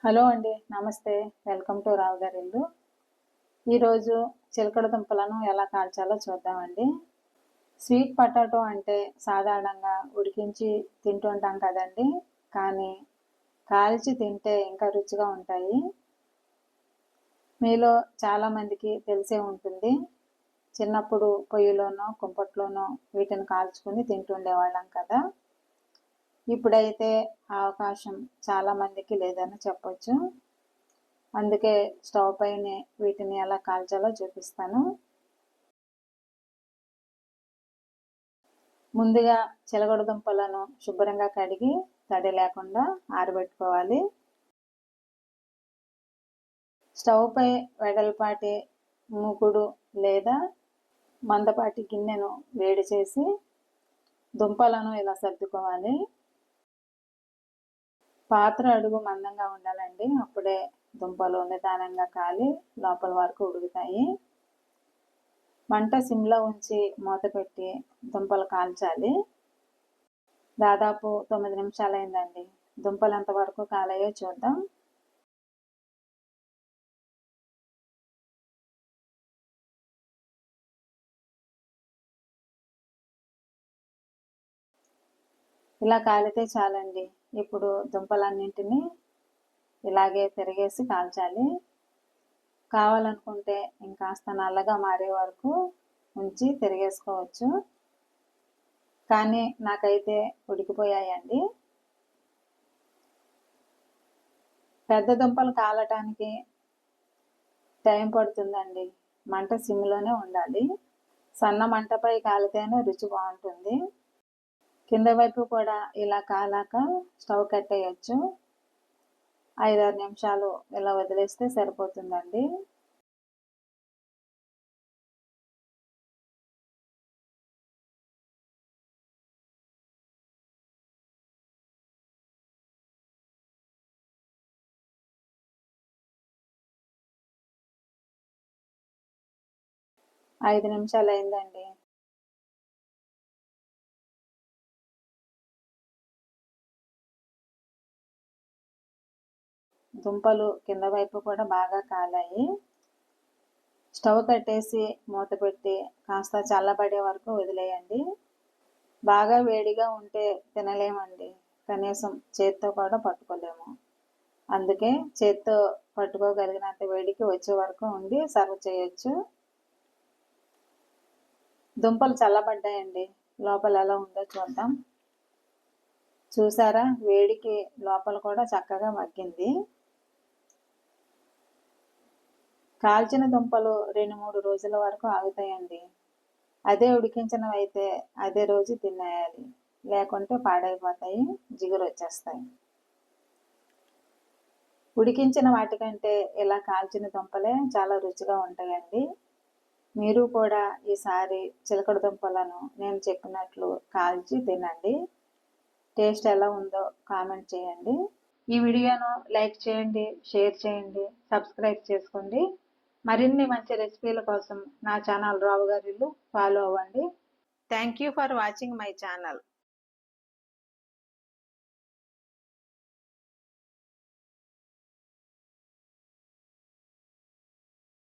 Hello అండి, నమస్తే. Welcome to రావు గారి ఇల్లు. ఈరోజు చిలకడ దుంపలను ఎలా కాల్చాలో చూద్దామండి. స్వీట్ పొటాటో అంటే సాధారణంగా ఉడికించి తింటుంటాం కదండి, కానీ కాల్చి తింటే ఇంకా రుచిగా ఉంటాయి. మీలో చాలామందికి తెలిసే ఉంటుంది. చిన్నప్పుడు పొయ్యిలోనో కుంపట్లోనో వీటిని కాల్చుకొని తింటుండేవాళ్ళం కదా. ఇప్పుడైతే ఆ అవకాశం చాలామందికి లేదని చెప్పొచ్చు. అందుకే స్టవ్ పైనే వీటిని ఎలా కాల్చాలో చూపిస్తాను. ముందుగా చిలగడ దుంపలను శుభ్రంగా కడిగి తడి లేకుండా ఆరబెట్టుకోవాలి. స్టవ్ పై వెడల్పాటి మూకుడు లేదా మందపాటి గిన్నెను వేడి చేసి దుంపలను ఇలా సర్దుకోవాలి. పాత్ర అడుగు మందంగా ఉండాలండి, అప్పుడే దుంపలు నిదానంగా కాలి లోపల వరకు ఉడుకుతాయి. మంట సిమ్లో ఉంచి మూత పెట్టి దుంపలు కాల్చాలి. దాదాపు 9 నిమిషాలు అయిందండి. దుంపలు ఎంతవరకు కాలాయో చూద్దాం. ఇలా కాలితే చాలండి. ఇప్పుడు దుంపలన్నింటినీ ఇలాగే తిరిగేసి కాల్చాలి. కావాలనుకుంటే ఇంకాస్త నల్లగా మారే వరకు ఉంచి తిరిగేసుకోవచ్చు, కానీ నాకైతే ఉడికిపోయాయండి. పెద్ద దుంపలు కాలటానికి టైం పడుతుందండి. మంట సిమ్లోనే ఉండాలి. సన్న మంటపై కాలితేనే రుచి బాగుంటుంది. కింద వైపు కూడా ఇలా కాలాక స్టవ్ కట్టేయచ్చు. 5-6 నిమిషాలు ఇలా వదిలేస్తే సరిపోతుందండి. ఐదు నిమిషాలు అయిందండి. దుంపలు కింద వైపు కూడా బాగా కాలాయి. స్టవ్ కట్టేసి మూత పెట్టి కాస్త చల్లబడే వరకు వదిలేయండి. బాగా వేడిగా ఉంటే తినలేమండి, కనీసం చేత్తో కూడా పట్టుకోలేము. అందుకే చేత్తో పట్టుకోగలిగినంత వేడికి వచ్చే వరకు ఉండి సర్వ్ చేయొచ్చు. దుంపలు చల్లబడ్డాయండి. లోపల ఎలా ఉందో చూద్దాం. చూసారా, వేడికి లోపల కూడా చక్కగా మగ్గింది. కాల్చిన దుంపలు 2-3 రోజుల వరకు ఆగుతాయండి. అదే ఉడికించినవి అయితే అదే రోజు తినేయాలి, లేకుంటే పాడైపోతాయి, జిగురు వచ్చేస్తాయి. ఉడికించిన వాటికంటే ఇలా కాల్చిన దుంపలే చాలా రుచిగా ఉంటాయండి. మీరు కూడా ఈసారి చిలకడ దుంపలను నేను చెప్పినట్లు కాల్చి తినండి. టేస్ట్ ఎలా ఉందో కామెంట్ చేయండి. ఈ వీడియోను లైక్ చేయండి, షేర్ చేయండి, సబ్స్క్రైబ్ చేసుకోండి. మరిన్ని మంచి రెసిపీల కోసం నా ఛానల్ రావు గారి ఇల్లు ఫాలో అవ్వండి. Thank you for watching my channel.